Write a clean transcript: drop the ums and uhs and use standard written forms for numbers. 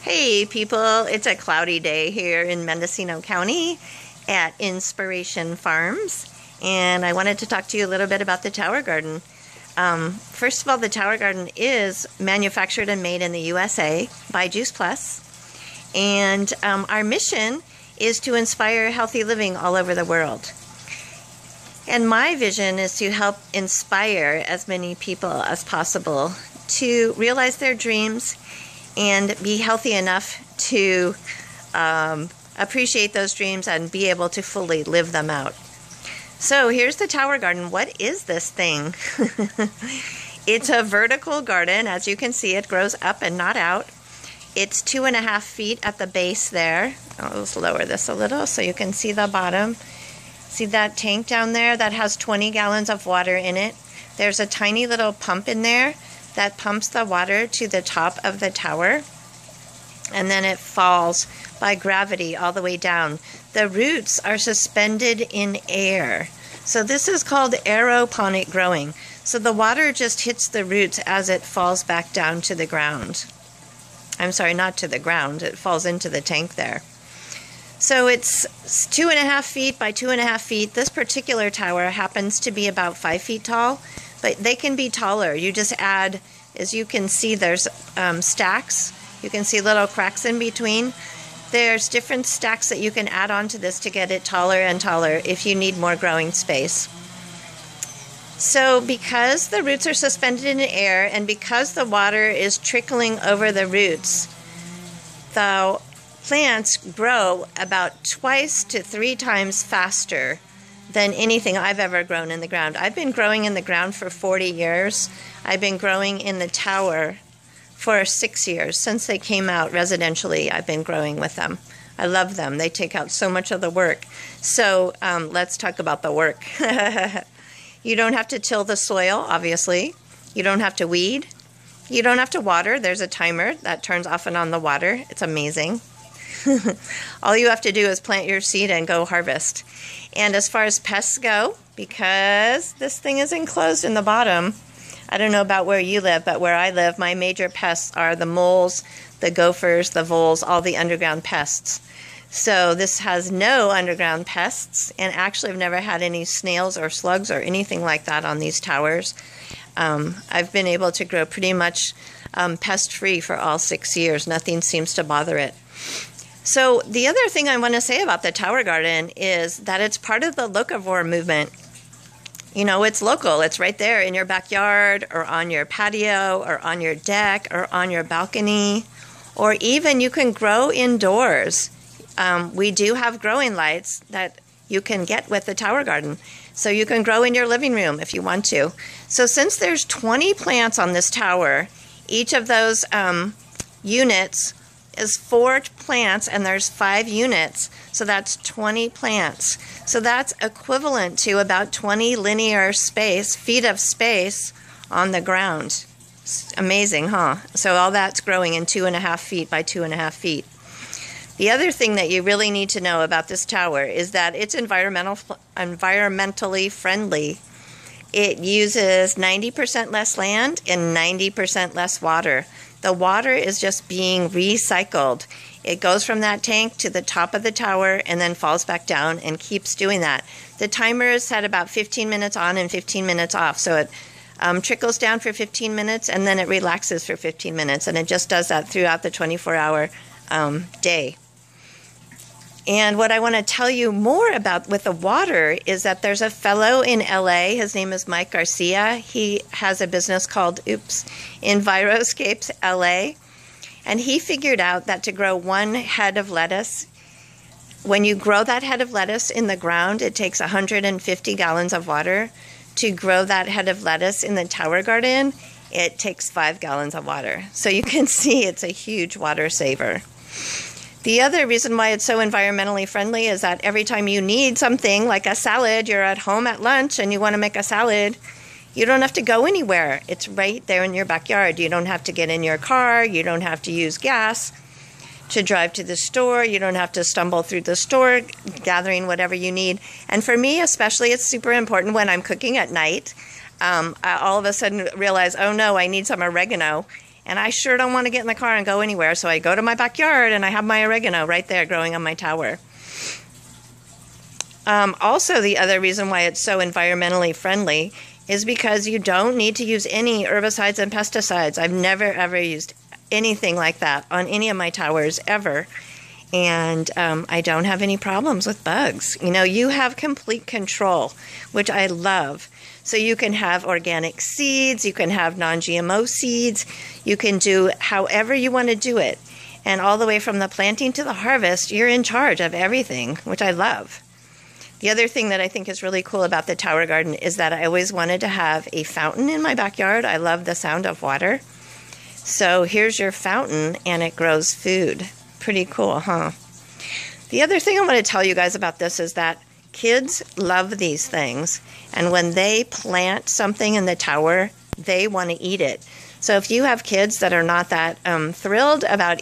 Hey people, it's a cloudy day here in Mendocino County at Inspiration Farms, and I wanted to talk to you a little bit about the Tower Garden. First of all, the Tower Garden is manufactured and made in the USA by Juice Plus, and our mission is to inspire healthy living all over the world. And my vision is to help inspire as many people as possible to realize their dreams and be healthy enough to appreciate those dreams and be able to fully live them out. So here's the Tower Garden. What is this thing? It's a vertical garden. As you can see, it grows up and not out. It's 2.5 feet at the base there. I'll just lower this a little so you can see the bottom. See that tank down there? That has 20 gallons of water in it. There's a tiny little pump in there that pumps the water to the top of the tower, and then it falls by gravity all the way down. The roots are suspended in air. So this is called aeroponic growing. So the water just hits the roots as it falls back down to the ground. I'm sorry, not to the ground. It falls into the tank there. So it's 2.5 feet by 2.5 feet. This particular tower happens to be about 5 feet tall, but they can be taller. You just add, as you can see, there's stacks. You can see little cracks in between. There's different stacks that you can add onto this to get it taller and taller if you need more growing space. So because the roots are suspended in air and because the water is trickling over the roots, the plants grow about 2 to 3 times faster than anything I've ever grown in the ground. I've been growing in the ground for 40 years. I've been growing in the tower for 6 years. Since they came out residentially, I've been growing with them. I love them. They take out so much of the work. So let's talk about the work. You don't have to till the soil, obviously. You don't have to weed. You don't have to water. There's a timer that turns off and on the water. It's amazing. All you have to do is plant your seed and go harvest. And as far as pests go, because this thing is enclosed in the bottom, I don't know about where you live, but where I live, my major pests are the moles, the gophers, the voles, all the underground pests. So this has no underground pests, and actually I've never had any snails or slugs or anything like that on these towers. I've been able to grow pretty much pest-free for all 6 years. Nothing seems to bother it. So the other thing I want to say about the Tower Garden is that it's part of the locavore movement. You know, it's local. It's right there in your backyard or on your patio or on your deck or on your balcony, or even you can grow indoors. We do have growing lights that you can get with the Tower Garden. So you can grow in your living room if you want to. So since there's 20 plants on this tower, each of those units is 4 plants, and there's 5 units, so that's 20 plants. So that's equivalent to about 20 linear feet of space on the ground. It's amazing, huh? So all that's growing in 2.5 feet by 2.5 feet. The other thing that you really need to know about this tower is that it's environmentally friendly. It uses 90% less land and 90% less water. The water is just being recycled. It goes from that tank to the top of the tower and then falls back down and keeps doing that. The timer is set about 15 minutes on and 15 minutes off. So it trickles down for 15 minutes and then it relaxes for 15 minutes. And it just does that throughout the 24-hour day. And what I want to tell you more about with the water is that there's a fellow in LA. His name is Mike Garcia. He has a business called Enviroscapes LA. And he figured out that to grow 1 head of lettuce, when you grow that head of lettuce in the ground, it takes 150 gallons of water. To grow that head of lettuce in the Tower Garden, it takes 5 gallons of water. So you can see it's a huge water saver. The other reason why it's so environmentally friendly is that every time you need something like a salad, you're at home at lunch and you want to make a salad, you don't have to go anywhere. It's right there in your backyard. You don't have to get in your car. You don't have to use gas to drive to the store. You don't have to stumble through the store gathering whatever you need. And for me especially, it's super important when I'm cooking at night. I all of a sudden realize, oh no, I need some oregano. And I sure don't want to get in the car and go anywhere, so I go to my backyard and I have my oregano right there growing on my tower. Also, the other reason why it's so environmentally friendly is because you don't need to use any herbicides and pesticides. I've never, ever used anything like that on any of my towers, ever. And I don't have any problems with bugs. You know, you have complete control, which I love. So you can have organic seeds, you can have non-GMO seeds, you can do however you want to do it. And all the way from the planting to the harvest, you're in charge of everything, which I love. The other thing that I think is really cool about the Tower Garden is that I always wanted to have a fountain in my backyard. I love the sound of water. So here's your fountain, and it grows food. Pretty cool, huh? The other thing I want to tell you guys about this is that kids love these things, and when they plant something in the tower, they want to eat it. So if you have kids that are not that thrilled about eating